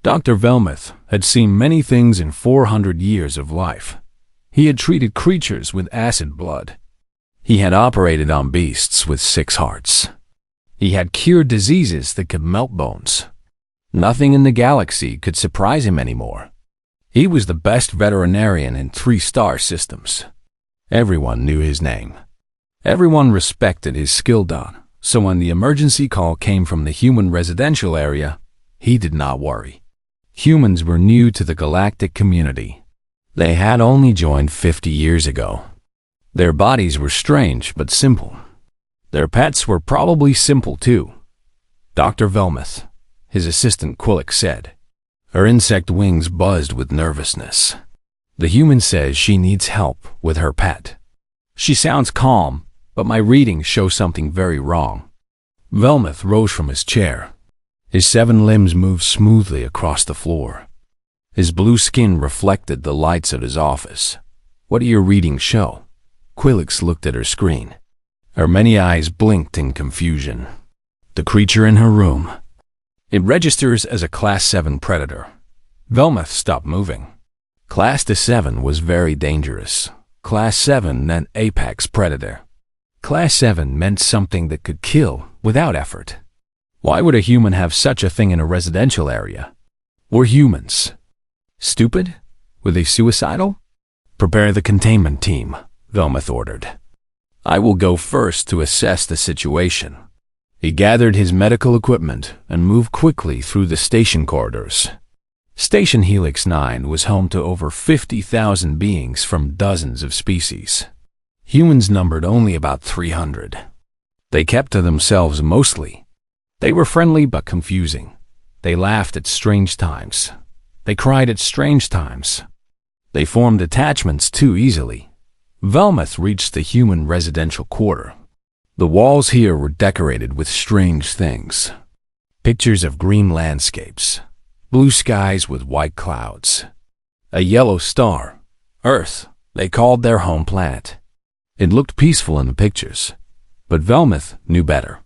Dr. Velmuth had seen many things in 400 years of life. He had treated creatures with acid blood. He had operated on beasts with 6 hearts. He had cured diseases that could melt bones. Nothing in the galaxy could surprise him anymore. He was the best veterinarian in 3-star systems. Everyone knew his name. Everyone respected his skill, so when the emergency call came from the human residential area, he did not worry. Humans were new to the galactic community. They had only joined 50 years ago. Their bodies were strange but simple. Their pets were probably simple too. Dr. Velmuth, his assistant Quillick, said. Her insect wings buzzed with nervousness. The human says she needs help with her pet. She sounds calm, but my readings show something very wrong. Velmuth rose from his chair. His 7 limbs moved smoothly across the floor. His blue skin reflected the lights of his office. What do your readings show? Quillix looked at her screen. Her many eyes blinked in confusion. The creature in her room. It registers as a Class 7 predator. Velmuth stopped moving. Class 7 was very dangerous. Class 7 meant apex predator. Class 7 meant something that could kill without effort. Why would a human have such a thing in a residential area? Were humans stupid? Were they suicidal? Prepare the containment team, Velmuth ordered. I will go first to assess the situation. He gathered his medical equipment and moved quickly through the station corridors. Station Helix 9 was home to over 50,000 beings from dozens of species. Humans numbered only about 300. They kept to themselves mostly. They were friendly but confusing. They laughed at strange times. They cried at strange times. They formed attachments too easily. Velmuth reached the human residential quarter. The walls here were decorated with strange things. Pictures of green landscapes, blue skies with white clouds, a yellow star, Earth, they called their home planet. It looked peaceful in the pictures, but Velmuth knew better.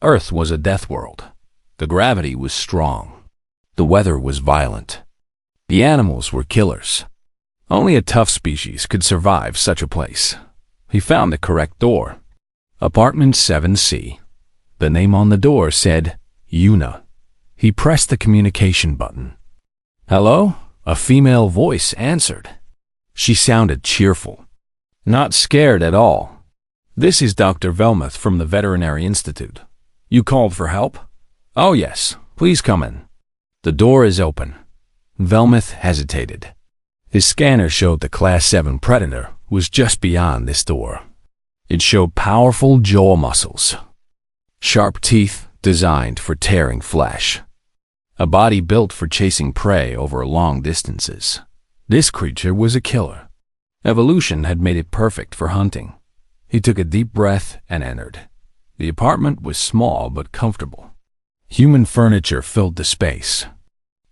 Earth was a death world. The gravity was strong. The weather was violent. The animals were killers. Only a tough species could survive such a place. He found the correct door. Apartment 7C. The name on the door said, Una. He pressed the communication button. Hello? A female voice answered. She sounded cheerful. Not scared at all. This is Dr. Velmuth from the Veterinary Institute. You called for help? Oh yes, please come in. The door is open. Velmuth hesitated. His scanner showed the Class 7 predator was just beyond this door. It showed powerful jaw muscles, sharp teeth designed for tearing flesh, a body built for chasing prey over long distances. This creature was a killer. Evolution had made it perfect for hunting. He took a deep breath and entered. The apartment was small but comfortable. Human furniture filled the space.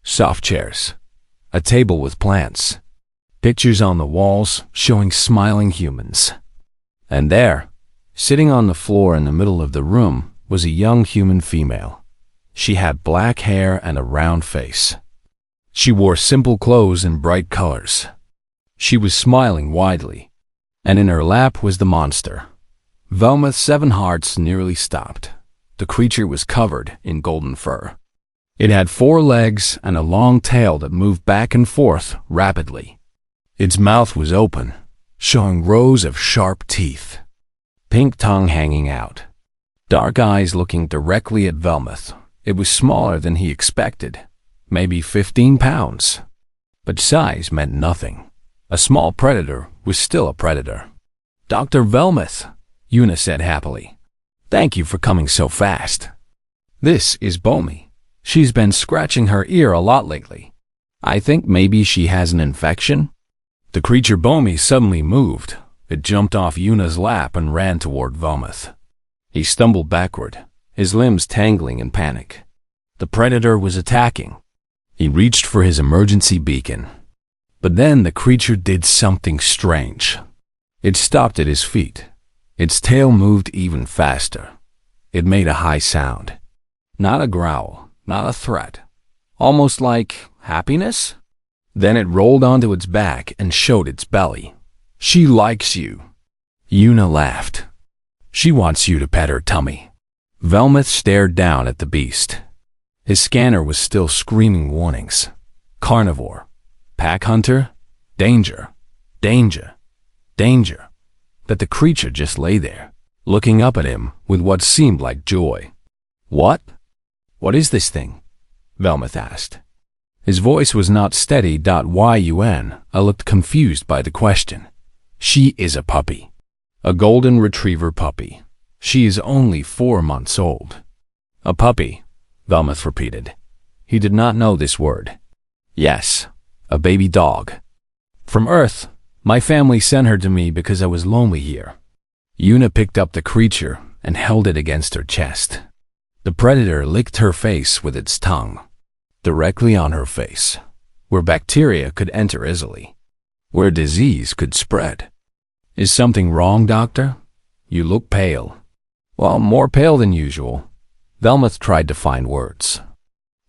Soft chairs, a table with plants, pictures on the walls showing smiling humans. And there, sitting on the floor in the middle of the room, was a young human female. She had black hair and a round face. She wore simple clothes in bright colors. She was smiling widely, and in her lap was the monster. Velmuth's 7 hearts nearly stopped. The creature was covered in golden fur. It had 4 legs and a long tail that moved back and forth rapidly. Its mouth was open, showing rows of sharp teeth, pink tongue hanging out, dark eyes looking directly at Velmuth. It was smaller than he expected, maybe 15 pounds. But size meant nothing. A small predator was still a predator. Dr. Velmuth, Una said happily. Thank you for coming so fast. This is Bomi. She's been scratching her ear a lot lately. I think maybe she has an infection. The creature Bomi suddenly moved. It jumped off Una's lap and ran toward Velmuth. He stumbled backward, his limbs tangling in panic. The predator was attacking. He reached for his emergency beacon. But then the creature did something strange. It stopped at his feet. Its tail moved even faster. It made a high sound. Not a growl, not a threat. almost like happiness. Then it rolled onto its back and showed its belly. She likes you. Yuna laughed. She wants you to pet her tummy. Velmuth stared down at the beast. His scanner was still screaming warnings. Carnivore, pack hunter, danger, danger, danger. But the creature just lay there, looking up at him with what seemed like joy. What? What is this thing? Velmuth asked. His voice was not steady. Yun. I looked confused by the question. She is a puppy. A golden retriever puppy. She is only 4 months old. A puppy, Velmuth repeated. He did not know this word. Yes, a baby dog. From Earth, my family sent her to me because I was lonely here. Yuna picked up the creature and held it against her chest. The predator licked her face with its tongue, directly on her face, where bacteria could enter easily, where disease could spread. Is something wrong, doctor? You look pale. Well, more pale than usual. Velmuth tried to find words.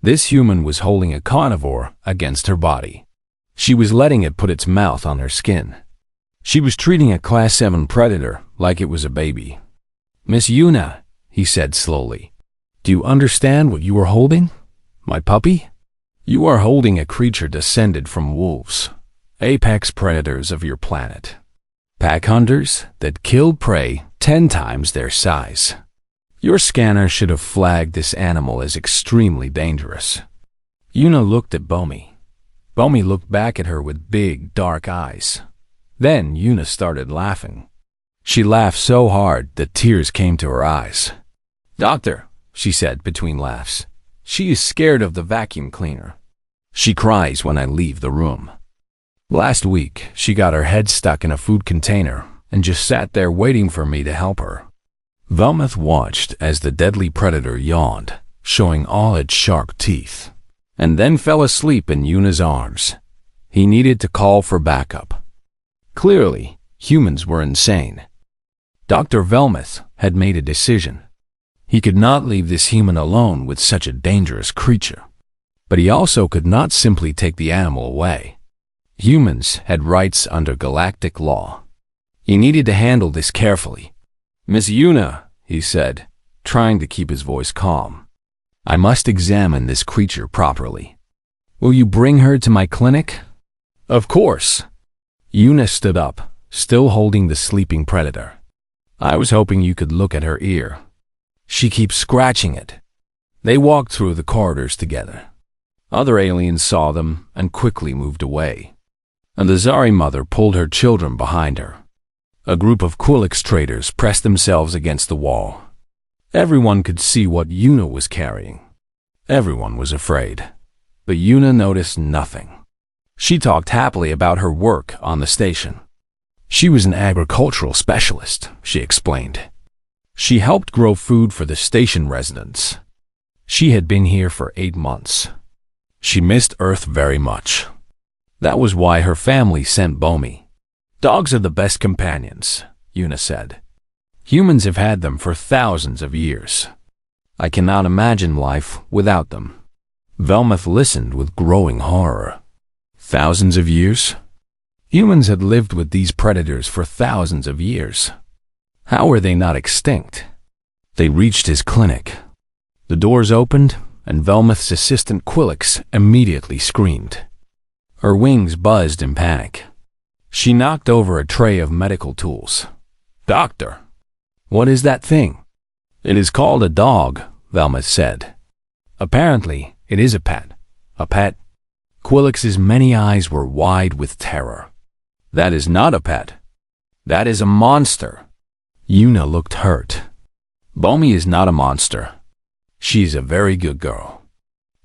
This human was holding a carnivore against her body. She was letting it put its mouth on her skin. She was treating a Class 7 predator like it was a baby. Miss Yuna, he said slowly, do you understand what you are holding? My puppy? You are holding a creature descended from wolves, apex predators of your planet. Pack hunters that killed prey 10 times their size. Your scanner should have flagged this animal as extremely dangerous. Yuna looked at Bomi. Bomi looked back at her with big, dark eyes. Then Yuna started laughing. She laughed so hard that tears came to her eyes. Doctor, she said between laughs, she is scared of the vacuum cleaner. She cries when I leave the room. Last week, she got her head stuck in a food container and just sat there waiting for me to help her. Velmuth watched as the deadly predator yawned, showing all its sharp teeth, and then fell asleep in Yuna's arms. He needed to call for backup. Clearly, humans were insane. Dr. Velmuth had made a decision. He could not leave this human alone with such a dangerous creature. But he also could not simply take the animal away. Humans had rights under galactic law. He needed to handle this carefully. Miss Yuna, he said, trying to keep his voice calm. I must examine this creature properly. Will you bring her to my clinic? Of course. Yuna stood up, still holding the sleeping predator. I was hoping you could look at her ear. She keeps scratching it. They walked through the corridors together. Other aliens saw them and quickly moved away. And the Zari mother pulled her children behind her. A group of Quillix traders pressed themselves against the wall. Everyone could see what Yuna was carrying. Everyone was afraid. But Yuna noticed nothing. She talked happily about her work on the station. She was an agricultural specialist, she explained. She helped grow food for the station residents. She had been here for 8 months. She missed Earth very much. That was why her family sent Bomi. Dogs are the best companions, Yuna said. Humans have had them for thousands of years. I cannot imagine life without them. Velmuth listened with growing horror. Thousands of years? Humans had lived with these predators for thousands of years. How were they not extinct? They reached his clinic. The doors opened, and Velmuth's assistant Quillix immediately screamed. Her wings buzzed in panic. She knocked over a tray of medical tools. Doctor, what is that thing? It is called a dog, Velmuth said. Apparently, it is a pet. A pet? Quillix's many eyes were wide with terror. That is not a pet. That is a monster. Yuna looked hurt. Bomi is not a monster. She is a very good girl.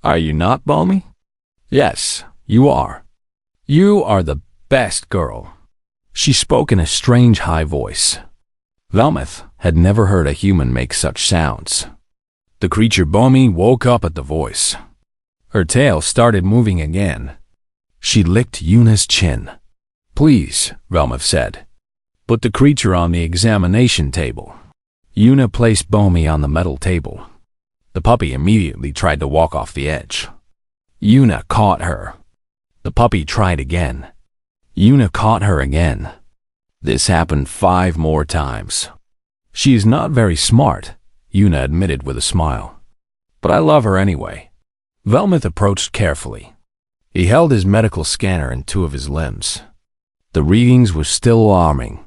Are you not, Bomi? Yes, you are. You are the best girl. She spoke in a strange high voice. Velmuth had never heard a human make such sounds. The creature Bomi woke up at the voice. Her tail started moving again. She licked Yuna's chin. Please, Velmuth said. Put the creature on the examination table. Yuna placed Bomi on the metal table. The puppy immediately tried to walk off the edge. Yuna caught her. The puppy tried again. Yuna caught her again. This happened 5 more times. She is not very smart, Yuna admitted with a smile. But I love her anyway. Velmuth approached carefully. He held his medical scanner in 2 of his limbs. The readings were still alarming.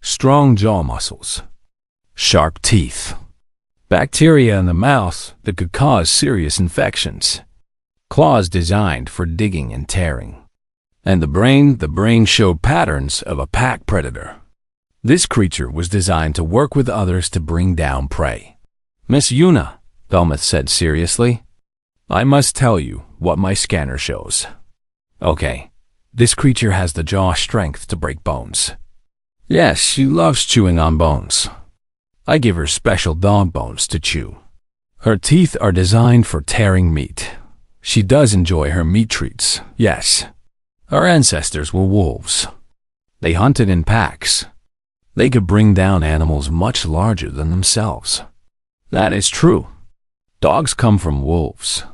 Strong jaw muscles. Sharp teeth. Bacteria in the mouth that could cause serious infections. Claws designed for digging and tearing. And the brain showed patterns of a pack predator. This creature was designed to work with others to bring down prey. Miss Yuna, Velmuth said seriously, I must tell you what my scanner shows. Okay, this creature has the jaw strength to break bones. Yes, she loves chewing on bones. I give her special dog bones to chew. Her teeth are designed for tearing meat. She does enjoy her meat treats, yes. Our ancestors were wolves. They hunted in packs. They could bring down animals much larger than themselves. That is true. Dogs come from wolves.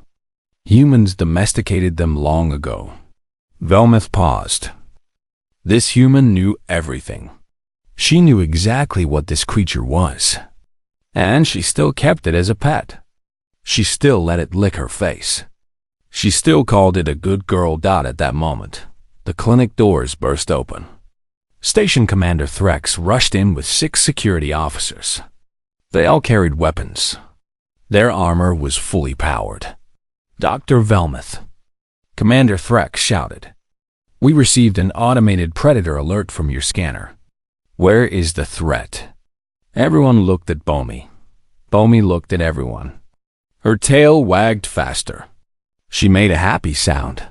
Humans domesticated them long ago. Velmuth paused. This human knew everything. She knew exactly what this creature was. And she still kept it as a pet. She still let it lick her face. She still called it a good girl. At that moment, the clinic doors burst open. Station Commander Threx rushed in with 6 security officers. They all carried weapons. Their armor was fully powered. Dr. Velmuth. Commander Threx shouted. We received an automated predator alert from your scanner. Where is the threat? Everyone looked at Bomi. Bomi looked at everyone. Her tail wagged faster. She made a happy sound.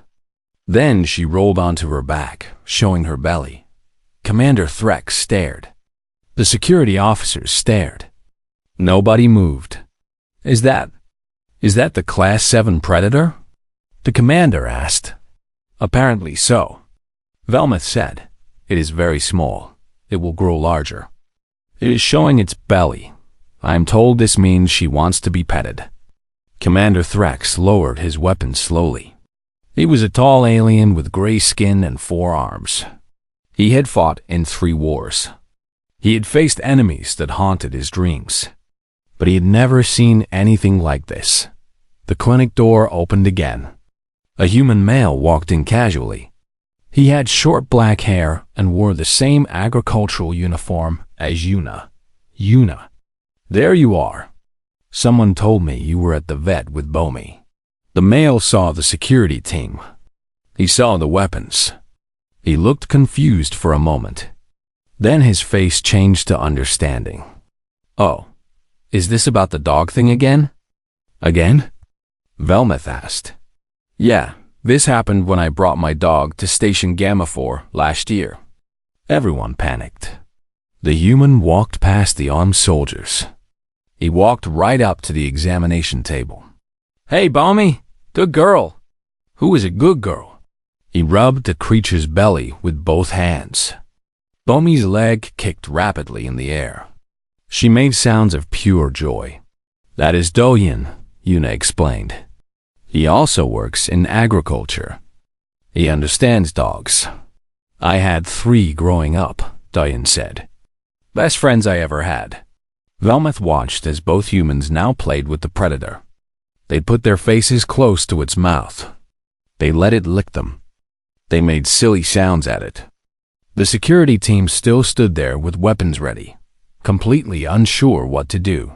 Then she rolled onto her back, showing her belly. Commander Threx stared. The security officers stared. Nobody moved. Is that the Class 7 Predator? The commander asked. Apparently so. Velmuth said, It is very small. It will grow larger. It is showing its belly. I am told this means she wants to be petted. Commander Threx lowered his weapon slowly. He was a tall alien with gray skin and 4 arms. He had fought in 3 wars. He had faced enemies that haunted his dreams. But he had never seen anything like this. The clinic door opened again. A human male walked in casually. He had short black hair and wore the same agricultural uniform as Yuna. Yuna. There you are. Someone told me you were at the vet with Bomi. The male saw the security team. He saw the weapons. He looked confused for a moment. Then his face changed to understanding. Oh, is this about the dog thing again? Again? Velmuth asked. Yeah, this happened when I brought my dog to Station Gamma 4 last year. Everyone panicked. The human walked past the armed soldiers. He walked right up to the examination table. Hey, Bomi, good girl. Who is a good girl? He rubbed the creature's belly with both hands. Bomi's leg kicked rapidly in the air. She made sounds of pure joy. That is Doyen, Yuna explained. He also works in agriculture. He understands dogs. I had 3 growing up, Doyen said. Best friends I ever had. Velmuth watched as both humans now played with the predator. They put their faces close to its mouth. They let it lick them. They made silly sounds at it. The security team still stood there with weapons ready, completely unsure what to do.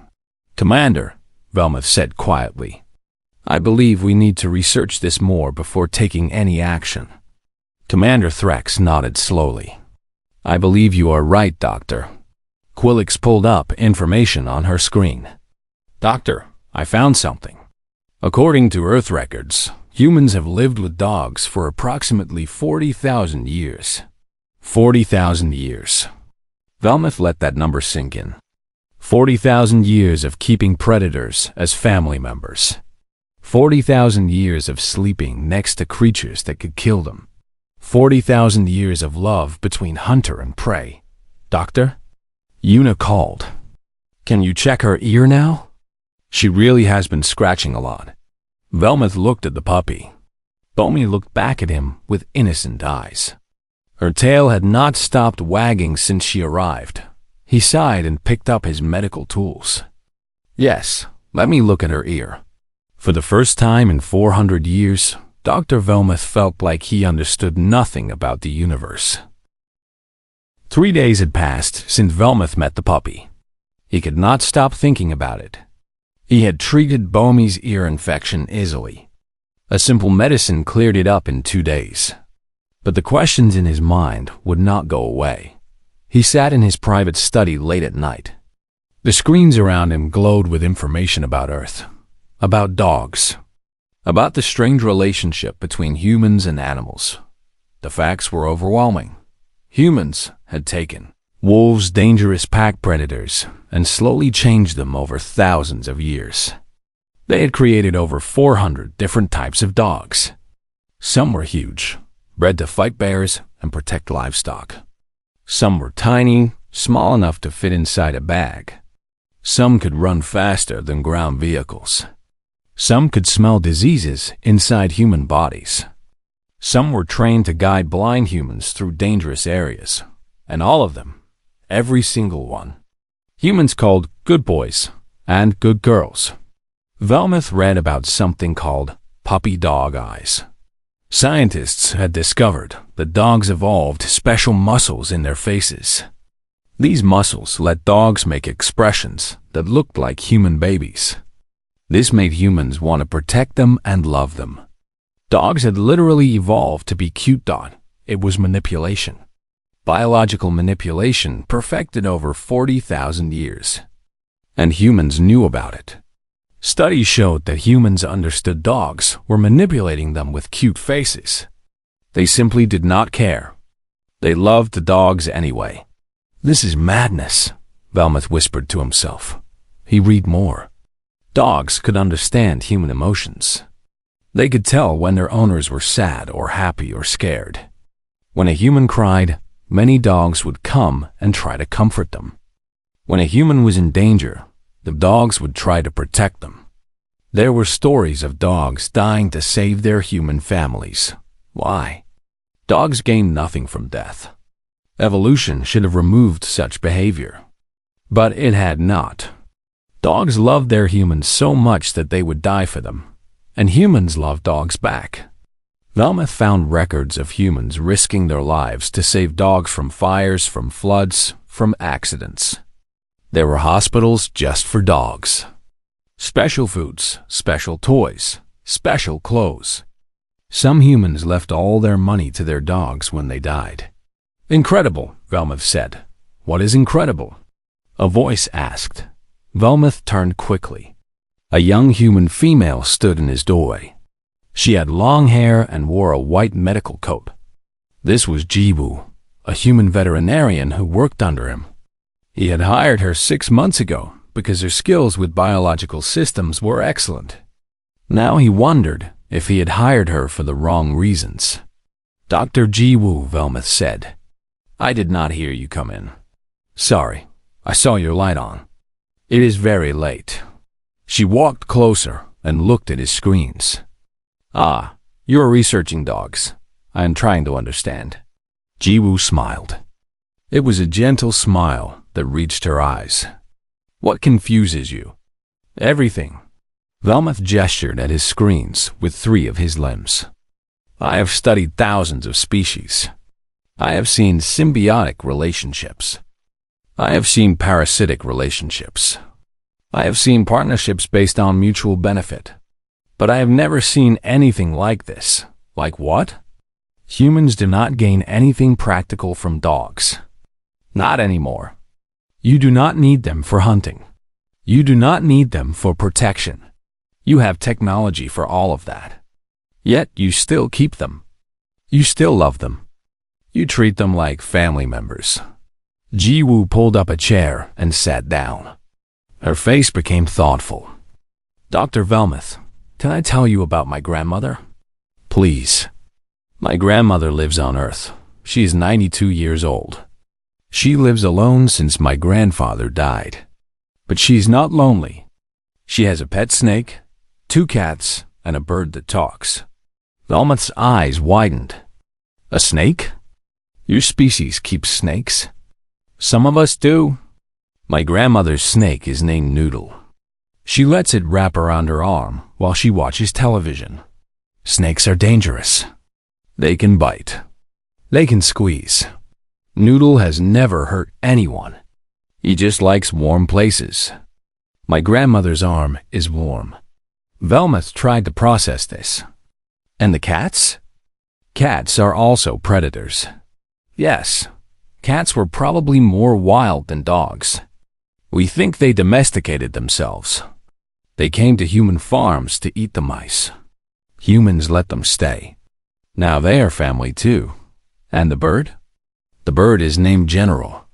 Commander, Velmuth said quietly, I believe we need to research this more before taking any action. Commander Threx nodded slowly. I believe you are right, Doctor. Quillix pulled up information on her screen. Doctor, I found something. According to Earth records, humans have lived with dogs for approximately 40,000 years. 40,000 years. Velmuth let that number sink in. 40,000 years of keeping predators as family members. 40,000 years of sleeping next to creatures that could kill them. 40,000 years of love between hunter and prey. Doctor? Yuna called. Can you check her ear now? She really has been scratching a lot. Velmuth looked at the puppy. Bomi looked back at him with innocent eyes. Her tail had not stopped wagging since she arrived. He sighed and picked up his medical tools. Yes, let me look at her ear. For the first time in 400 years, Dr. Velmuth felt like he understood nothing about the universe. 3 days had passed since Velmuth met the puppy. He could not stop thinking about it. He had treated Bomi's ear infection easily. A simple medicine cleared it up in 2 days. But the questions in his mind would not go away. He sat in his private study late at night. The screens around him glowed with information about Earth, about dogs, about the strange relationship between humans and animals. The facts were overwhelming. Humans had taken wolves, dangerous pack predators, and slowly changed them over thousands of years. They had created over 400 different types of dogs. Some were huge, bred to fight bears and protect livestock. Some were tiny, small enough to fit inside a bag. Some could run faster than ground vehicles. Some could smell diseases inside human bodies. Some were trained to guide blind humans through dangerous areas. And all of them, every single one, humans called good boys and good girls. Velmuth read about something called puppy dog eyes. Scientists had discovered that dogs evolved special muscles in their faces. These muscles let dogs make expressions that looked like human babies. This made humans want to protect them and love them. Dogs had literally evolved to be cute. It was manipulation. Biological manipulation perfected over 40,000 years. And humans knew about it. Studies showed that humans understood dogs were manipulating them with cute faces. They simply did not care. They loved the dogs anyway. This is madness, Velmuth whispered to himself. He read more. Dogs could understand human emotions. They could tell when their owners were sad or happy or scared. When a human cried, many dogs would come and try to comfort them. When a human was in danger, the dogs would try to protect them. There were stories of dogs dying to save their human families. Why? Dogs gained nothing from death. Evolution should have removed such behavior. But it had not. Dogs loved their humans so much that they would die for them. And humans loved dogs back. Velmuth found records of humans risking their lives to save dogs from fires, from floods, from accidents. There were hospitals just for dogs. Special foods, special toys, special clothes. Some humans left all their money to their dogs when they died. Incredible, Velmuth said. What is incredible? A voice asked. Velmuth turned quickly. A young human female stood in his doorway. She had long hair and wore a white medical coat. This was Jiwoo, a human veterinarian who worked under him. He had hired her 6 months ago because her skills with biological systems were excellent. Now he wondered if he had hired her for the wrong reasons. Dr. Jiwoo, Velmuth said. I did not hear you come in. Sorry, I saw your light on. It is very late. She walked closer and looked at his screens. Ah, you are researching dogs. I am trying to understand. Jiwoo smiled. It was a gentle smile that reached her eyes. What confuses you? Everything. Velmuth gestured at his screens with 3 of his limbs. I have studied thousands of species. I have seen symbiotic relationships. I have seen parasitic relationships. I have seen partnerships based on mutual benefit. But I have never seen anything like this. Like what? Humans do not gain anything practical from dogs. Not anymore. You do not need them for hunting. You do not need them for protection. You have technology for all of that. Yet you still keep them. You still love them. You treat them like family members. Jiwoo pulled up a chair and sat down. Her face became thoughtful. Dr. Velmuth, can I tell you about my grandmother? Please. My grandmother lives on Earth. She is 92 years old. She lives alone since my grandfather died. But she's not lonely. She has a pet snake, 2 cats, and a bird that talks. Velmeth's eyes widened. A snake? Your species keeps snakes? Some of us do. My grandmother's snake is named Noodle. She lets it wrap around her arm while she watches television. Snakes are dangerous. They can bite. They can squeeze. Noodle has never hurt anyone. He just likes warm places. My grandmother's arm is warm. Velmeth tried to process this. And the cats? Cats are also predators. Yes, cats were probably more wild than dogs. We think they domesticated themselves. They came to human farms to eat the mice. Humans let them stay. Now they are family too. And the bird? The bird is named General.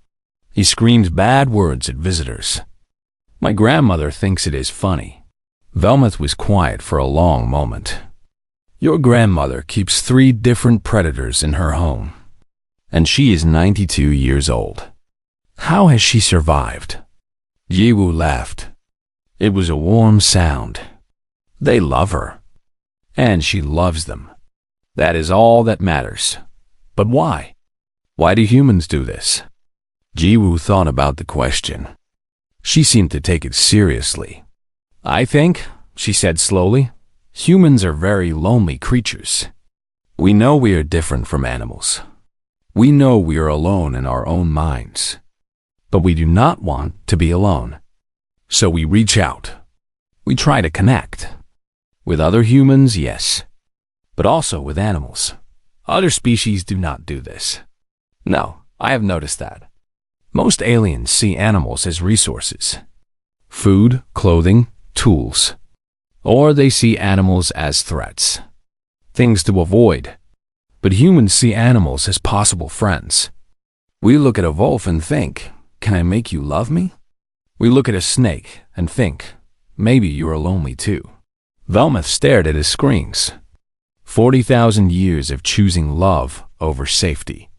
He screams bad words at visitors. My grandmother thinks it is funny. Velmeth was quiet for a long moment. Your grandmother keeps 3 different predators in her home. And she is 92 years old. How has she survived? Jiwoo laughed. It was a warm sound. They love her. And she loves them. That is all that matters. But why? Why do humans do this? Jiwoo thought about the question. She seemed to take it seriously. I think, she said slowly, humans are very lonely creatures. We know we are different from animals. We know we are alone in our own minds. But we do not want to be alone. So we reach out. We try to connect. With other humans, yes. But also with animals. Other species do not do this. No, I have noticed that. Most aliens see animals as resources. Food, clothing, tools. Or they see animals as threats. Things to avoid. But humans see animals as possible friends. We look at a wolf and think, can I make you love me? We look at a snake and think, maybe you are lonely too. Velmeth stared at his screens. 40,000 years of choosing love over safety.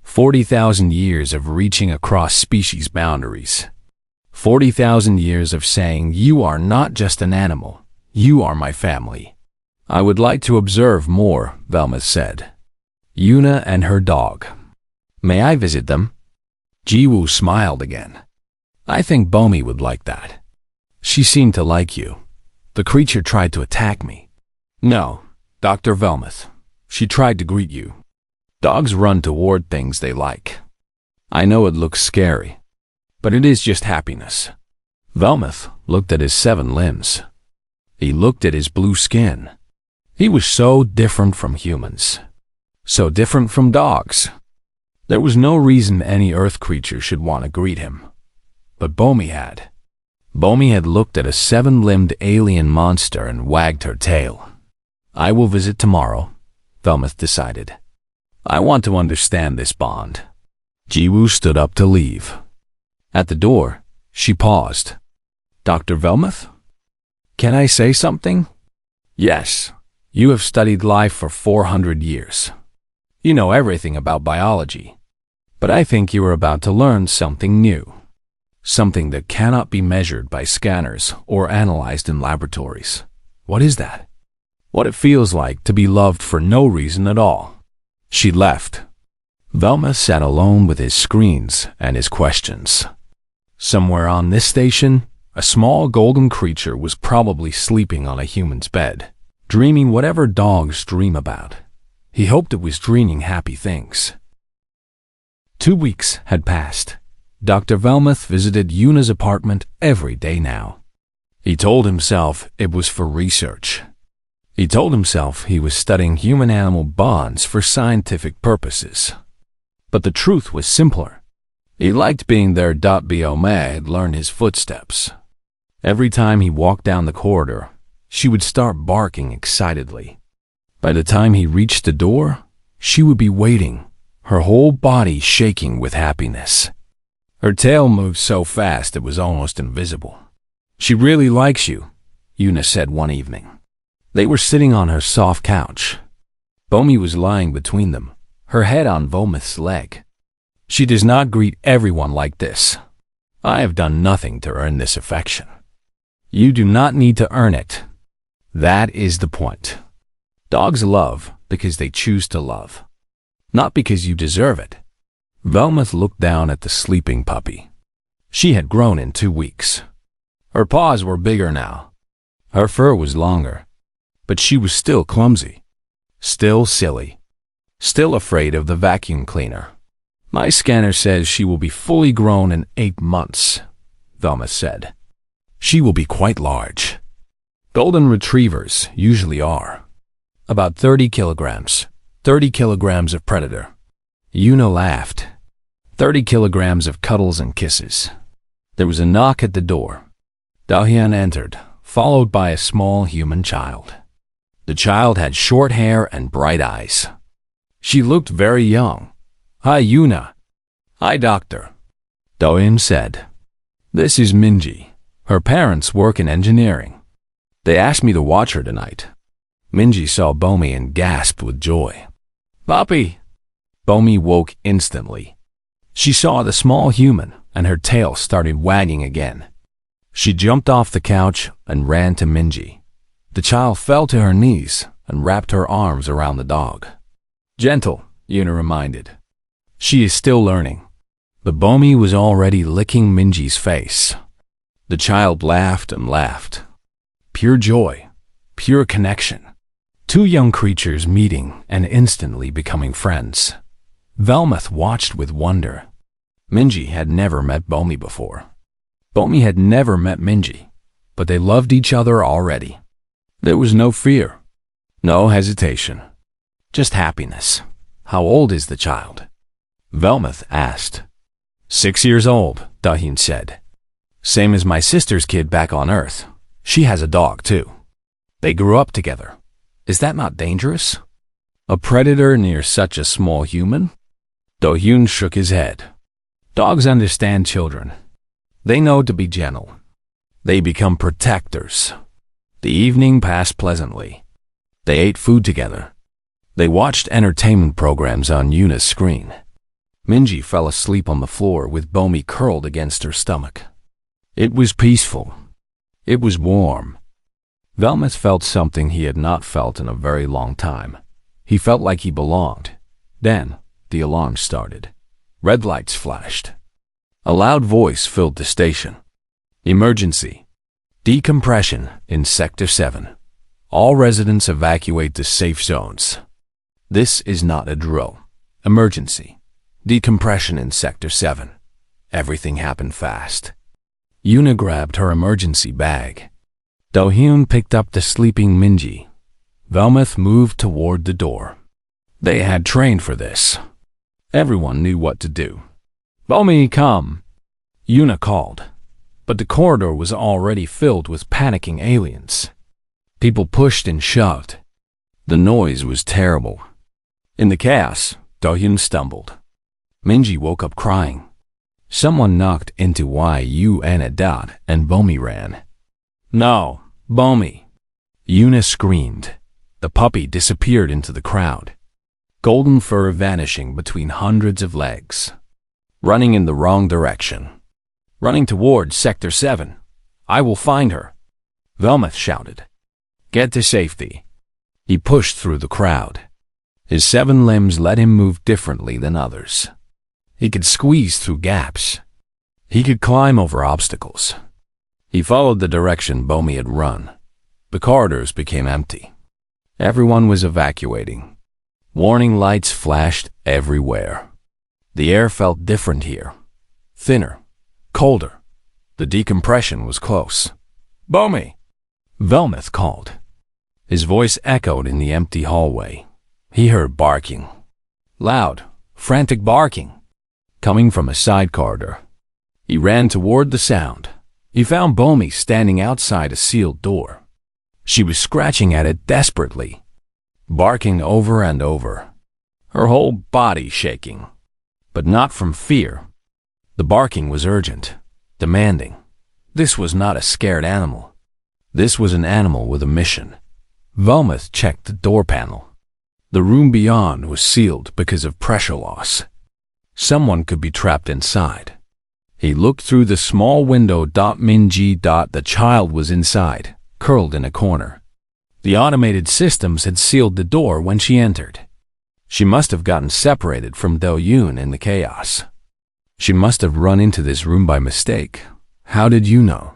40,000 years of reaching across species boundaries. 40,000 years of saying, you are not just an animal, you are my family. I would like to observe more, Velmeth said. Yuna and her dog. May I visit them? Jiwoo smiled again. I think Bomi would like that. She seemed to like you. The creature tried to attack me. No, Dr. Velmeth. She tried to greet you. Dogs run toward things they like. I know it looks scary, but it is just happiness. Velmeth looked at his 7 limbs. He looked at his blue skin. He was so different from humans. So different from dogs. There was no reason any earth creature should want to greet him. But Bomi had. Bomi had looked at a 7-limbed alien monster and wagged her tail. I will visit tomorrow, Velmeth decided. I want to understand this bond. Jiwoo stood up to leave. At the door, she paused. Dr. Velmeth? Can I say something? Yes. You have studied life for 400 years. You know everything about biology. But I think you are about to learn something new. Something that cannot be measured by scanners or analyzed in laboratories. What is that? What it feels like to be loved for no reason at all. She left. Velmeth sat alone with his screens and his questions. Somewhere on this station, a small golden creature was probably sleeping on a human's bed, dreaming whatever dogs dream about. He hoped it was dreaming happy things. 2 weeks had passed. Dr. Velmeth visited Yuna's apartment every day now. He told himself it was for research. He told himself he was studying human-animal bonds for scientific purposes. But the truth was simpler. He liked being there. Biome had learned his footsteps. Every time he walked down the corridor, she would start barking excitedly. By the time he reached the door, she would be waiting, her whole body shaking with happiness. Her tail moved so fast it was almost invisible. She really likes you, Yuna said one evening. They were sitting on her soft couch. Bomi was lying between them, her head on Velmeth's leg. She does not greet everyone like this. I have done nothing to earn this affection. You do not need to earn it. That is the point. Dogs love because they choose to love, not because you deserve it. Velmuth looked down at the sleeping puppy. She had grown in 2 weeks. Her paws were bigger now. Her fur was longer. But she was still clumsy. Still silly. Still afraid of the vacuum cleaner. My scanner says she will be fully grown in 8 months, Velmuth said. She will be quite large. Golden retrievers usually are. About 30 kilograms. 30 kilograms of predator. Yuna laughed. 30 kilograms of cuddles and kisses. There was a knock at the door. Dahyun entered, followed by a small human child. The child had short hair and bright eyes. She looked very young. Hi, Yuna. Hi, Doctor. Dahyun said. This is Minji. Her parents work in engineering. They asked me to watch her tonight. Minji saw Bomi and gasped with joy. Puppy! Bomi woke instantly. She saw the small human, and her tail started wagging again. She jumped off the couch and ran to Minji. The child fell to her knees and wrapped her arms around the dog. Gentle, Yuna reminded. She is still learning. But Bomi was already licking Minji's face. The child laughed and laughed. Pure joy, pure connection. 2 young creatures meeting and instantly becoming friends. Velmuth watched with wonder. Minji had never met Bomi before. Bomi had never met Minji, but they loved each other already. There was no fear, no hesitation, just happiness. How old is the child? Velmuth asked. 6 years old, Dahyun said. Same as my sister's kid back on Earth. She has a dog too. They grew up together. Is that not dangerous? A predator near such a small human? Dahyun shook his head. Dogs understand children. They know to be gentle. They become protectors. The evening passed pleasantly. They ate food together. They watched entertainment programs on Yuna's screen. Minji fell asleep on the floor with Bomi curled against her stomach. It was peaceful. It was warm. Velmuth felt something he had not felt in a very long time. He felt like he belonged. Then, the alarm started. Red lights flashed. A loud voice filled the station. Emergency. Decompression in Sector 7. All residents evacuate to safe zones. This is not a drill. Emergency. Decompression in Sector 7. Everything happened fast. Yuna grabbed her emergency bag. Dahyun picked up the sleeping Minji. Velmuth moved toward the door. They had trained for this. Everyone knew what to do. Bomi, come! Yuna called. But the corridor was already filled with panicking aliens. People pushed and shoved. The noise was terrible. In the chaos, Dahyun stumbled. Minji woke up crying. Someone knocked into Yuna and Bomi ran. No, Bomi! Yuna screamed. The puppy disappeared into the crowd. Golden fur vanishing between hundreds of legs. Running in the wrong direction. Running towards Sector 7. I will find her. Velmuth shouted. Get to safety. He pushed through the crowd. His 7 limbs let him move differently than others. He could squeeze through gaps. He could climb over obstacles. He followed the direction Bomi had run. The corridors became empty. Everyone was evacuating. Warning lights flashed everywhere. The air felt different here. Thinner. Colder. The decompression was close. Bomi! Velmuth called. His voice echoed in the empty hallway. He heard barking. Loud, frantic barking. Coming from a side corridor. He ran toward the sound. He found Bomi standing outside a sealed door. She was scratching at it desperately. Barking over and over. Her whole body shaking. But not from fear. The barking was urgent, demanding. This was not a scared animal. This was an animal with a mission. Velmuth checked the door panel. The room beyond was sealed because of pressure loss. Someone could be trapped inside. He looked through the small window. Minji. The child was inside, curled in a corner. The automated systems had sealed the door when she entered. She must have gotten separated from Do-yoon in the chaos. She must have run into this room by mistake. How did you know?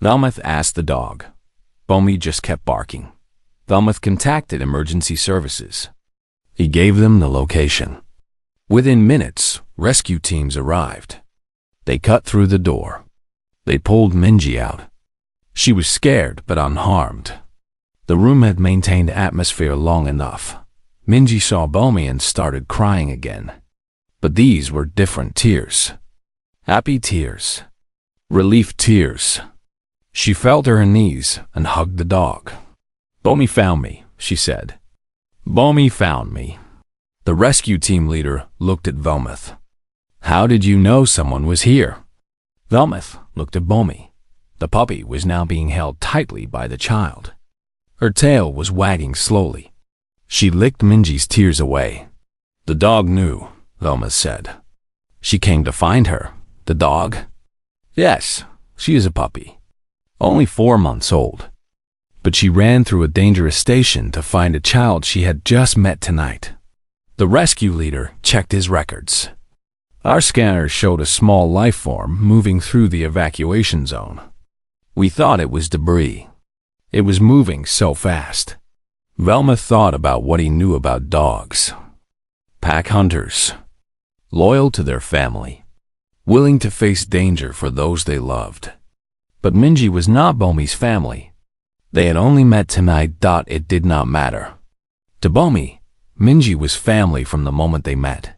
Velmuth asked the dog. Bomi just kept barking. Velmuth contacted emergency services. He gave them the location. Within minutes, rescue teams arrived. They cut through the door. They pulled Minji out. She was scared but unharmed. The room had maintained atmosphere long enough. Minji saw Bomi and started crying again. But these were different tears. Happy tears. Relief tears. She fell to her knees and hugged the dog. Bomi found me, she said. Bomi found me. The rescue team leader looked at Velmuth. How did you know someone was here? Velmuth looked at Bomi. The puppy was now being held tightly by the child. Her tail was wagging slowly. She licked Minji's tears away. The dog knew, Velmuth said. She came to find her. The dog? Yes, she is a puppy. Only 4 months old. But she ran through a dangerous station to find a child she had just met tonight. The rescue leader checked his records. Our scanners showed a small life form moving through the evacuation zone. We thought it was debris. It was moving so fast. Velmuth thought about what he knew about dogs. Pack hunters. Loyal to their family. Willing to face danger for those they loved. But Minji was not Bomi's family. They had only met tonight. It did not matter. To Bomi, Minji was family from the moment they met.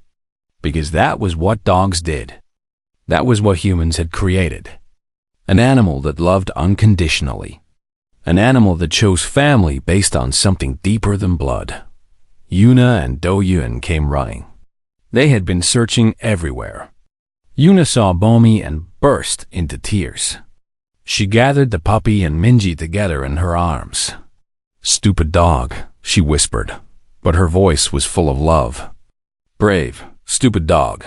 Because that was what dogs did. That was what humans had created. An animal that loved unconditionally. An animal that chose family based on something deeper than blood. Yuna and Do-yoon came running. They had been searching everywhere. Yuna saw Bomi and burst into tears. She gathered the puppy and Minji together in her arms. Stupid dog, she whispered, but her voice was full of love. Brave, stupid dog.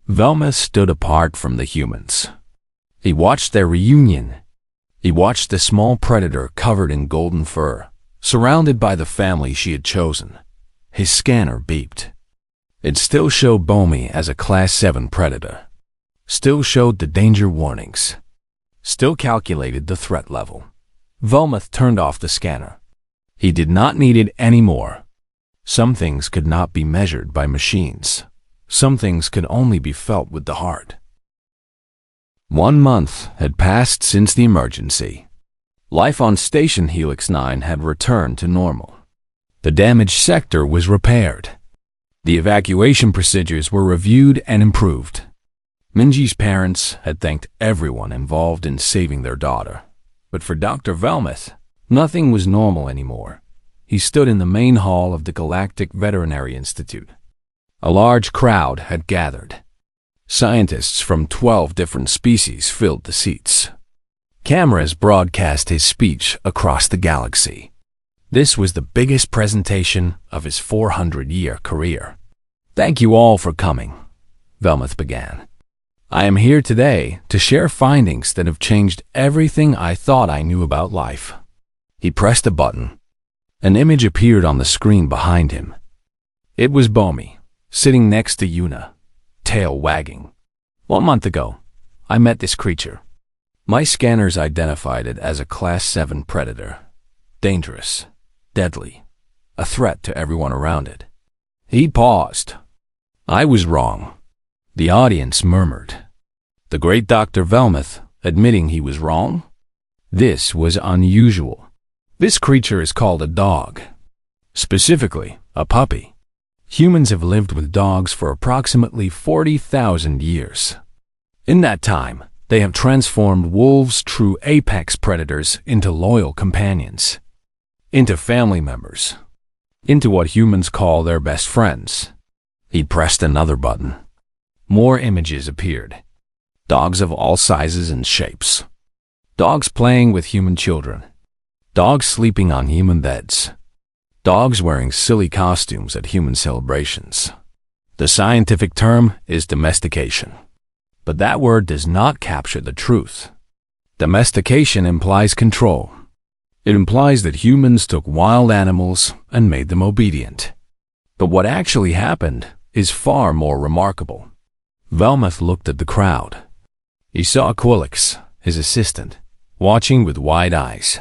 Velmuth stood apart from the humans. He watched their reunion. He watched the small predator covered in golden fur, surrounded by the family she had chosen. His scanner beeped. It still showed Bomi as a Class 7 predator. Still showed the danger warnings. Still calculated the threat level. Velmuth turned off the scanner. He did not need it anymore. Some things could not be measured by machines. Some things could only be felt with the heart. 1 month had passed since the emergency. Life on Station Helix 9 had returned to normal. The damaged sector was repaired. The evacuation procedures were reviewed and improved. Minji's parents had thanked everyone involved in saving their daughter. But for Dr. Velmuth, nothing was normal anymore. He stood in the main hall of the Galactic Veterinary Institute. A large crowd had gathered. Scientists from 12 different species filled the seats. Cameras broadcast his speech across the galaxy. This was the biggest presentation of his 400-year career. Thank you all for coming, Velmuth began. I am here today to share findings that have changed everything I thought I knew about life. He pressed a button. An image appeared on the screen behind him. It was Bomi, sitting next to Yuna, tail wagging. 1 month ago, I met this creature. My scanners identified it as a Class 7 predator. Dangerous, deadly, a threat to everyone around it. He paused. I was wrong. The audience murmured. The great Dr. Velmuth admitting he was wrong? This was unusual. This creature is called a dog. Specifically, a puppy. Humans have lived with dogs for approximately 40,000 years. In that time, they have transformed wolves, true apex predators, into loyal companions, into family members, into what humans call their best friends. He pressed another button. More images appeared. Dogs of all sizes and shapes. Dogs playing with human children. Dogs sleeping on human beds. Dogs wearing silly costumes at human celebrations. The scientific term is domestication. But that word does not capture the truth. Domestication implies control. It implies that humans took wild animals and made them obedient. But what actually happened is far more remarkable. Velmuth looked at the crowd. He saw Quillix, his assistant, watching with wide eyes.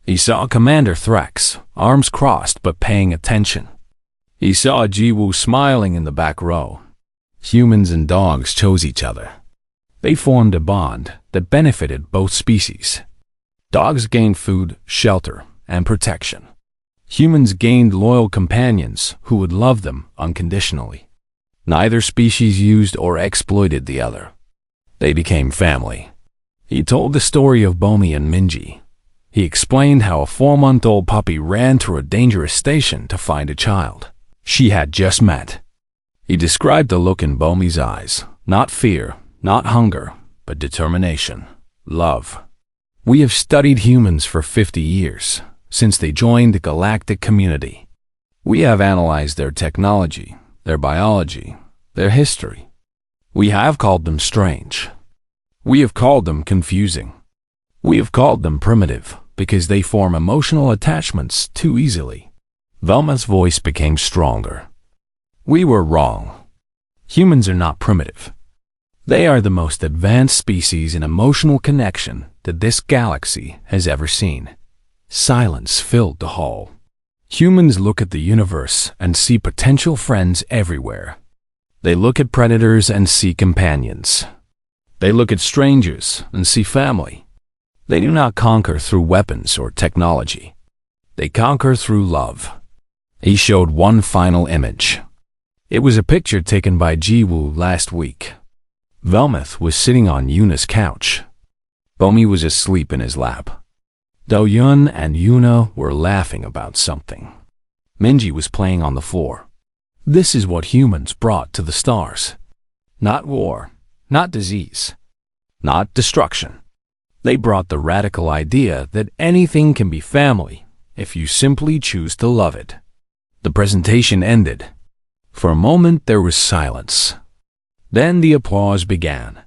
He saw Commander Thrax, arms crossed but paying attention. He saw Jiwoo smiling in the back row. Humans and dogs chose each other. They formed a bond that benefited both species. Dogs gained food, shelter, and protection. Humans gained loyal companions who would love them unconditionally. Neither species used or exploited the other. They became family. He told the story of Bomi and Minji. He explained how a 4-month-old puppy ran through a dangerous station to find a child she had just met. He described the look in Bomi's eyes, not fear, not hunger, but determination, love. We have studied humans for 50 years, since they joined the galactic community. We have analyzed their technology, their biology, their history. We have called them strange. We have called them confusing. We have called them primitive because they form emotional attachments too easily. Velma's voice became stronger. We were wrong. Humans are not primitive. They are the most advanced species in emotional connection that this galaxy has ever seen. Silence filled the hall. Humans look at the universe and see potential friends everywhere. They look at predators and see companions. They look at strangers and see family. They do not conquer through weapons or technology. They conquer through love. He showed one final image. It was a picture taken by Jiwoo last week. Velmuth was sitting on Yuna's couch. Bomi was asleep in his lap. Do-yun and Yuna were laughing about something. Minji was playing on the floor. This is what humans brought to the stars. Not war, not disease, not destruction. They brought the radical idea that anything can be family if you simply choose to love it. The presentation ended. For a moment there was silence. Then the applause began.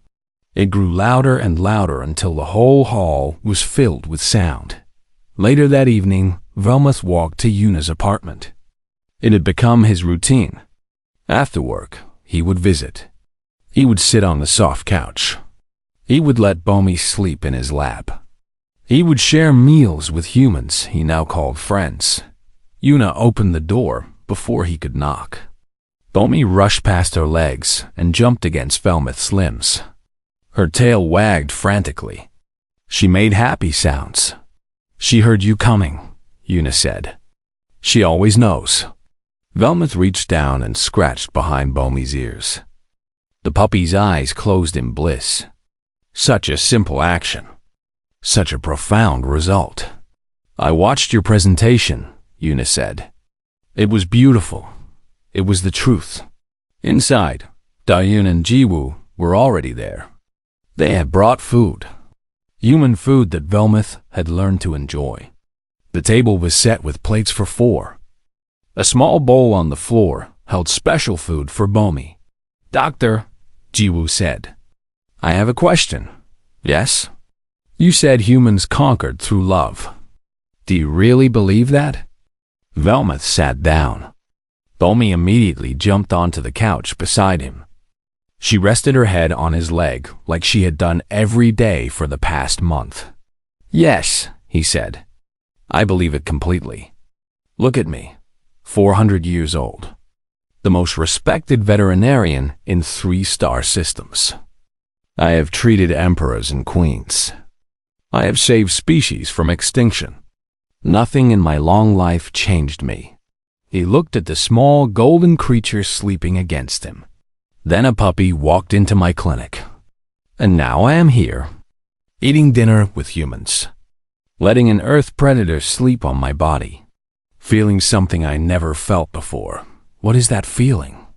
It grew louder and louder until the whole hall was filled with sound. Later that evening, Velmuth walked to Yuna's apartment. It had become his routine. After work, he would visit. He would sit on the soft couch. He would let Bomi sleep in his lap. He would share meals with humans he now called friends. Yuna opened the door before he could knock. Bomi rushed past her legs and jumped against Velmuth's limbs. Her tail wagged frantically. She made happy sounds. She heard you coming, Yuna said. She always knows. Velmuth reached down and scratched behind Bomi's ears. The puppy's eyes closed in bliss. Such a simple action. Such a profound result. I watched your presentation, Yuna said. It was beautiful. It was the truth. Inside, Do-yun and Jiwoo were already there. They had brought food. Human food that Velmuth had learned to enjoy. The table was set with plates for 4. A small bowl on the floor held special food for Bomi. Doctor, Jiwoo said. I have a question. Yes? You said humans conquered through love. Do you really believe that? Velmuth sat down. Bomi immediately jumped onto the couch beside him. She rested her head on his leg like she had done every day for the past month. Yes, he said. I believe it completely. Look at me, 400 years old. The most respected veterinarian in 3-star systems. I have treated emperors and queens. I have saved species from extinction. Nothing in my long life changed me. He looked at the small golden creature sleeping against him. Then a puppy walked into my clinic. And now I am here, eating dinner with humans, letting an earth predator sleep on my body, feeling something I never felt before. What is that feeling?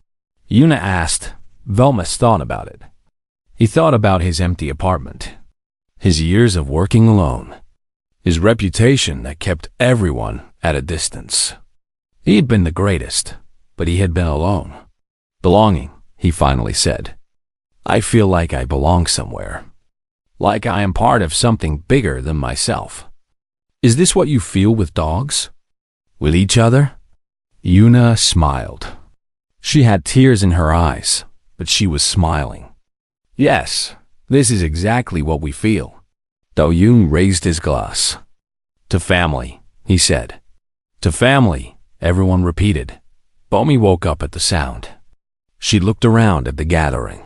Yuna asked. Velmuth thought about it. He thought about his empty apartment, his years of working alone, his reputation that kept everyone at a distance. He had been the greatest, but he had been alone. Belonging, he finally said. I feel like I belong somewhere, like I am part of something bigger than myself. Is this what you feel with dogs? With each other? Yuna smiled. She had tears in her eyes, but she was smiling. Yes, this is exactly what we feel. Do-yoon raised his glass. To family, he said. To family, everyone repeated. Bomi woke up at the sound. She looked around at the gathering.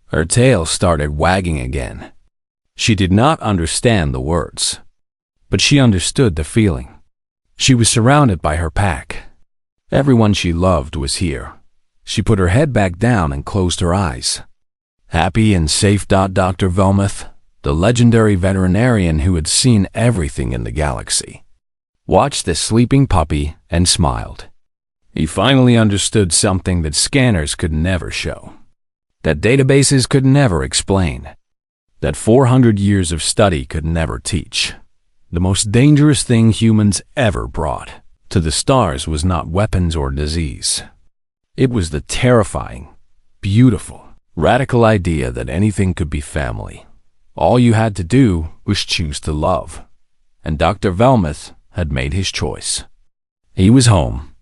Her tail started wagging again. She did not understand the words, but she understood the feeling. She was surrounded by her pack. Everyone she loved was here. She put her head back down and closed her eyes. Happy and safe. Dr. Velmuth, the legendary veterinarian who had seen everything in the galaxy, watched the sleeping puppy and smiled. He finally understood something that scanners could never show, that databases could never explain, that 400 years of study could never teach. The most dangerous thing humans ever brought to the stars was not weapons or disease. It was the terrifying, beautiful, radical idea that anything could be family. All you had to do was choose to love. And Dr. Velmuth had made his choice. He was home,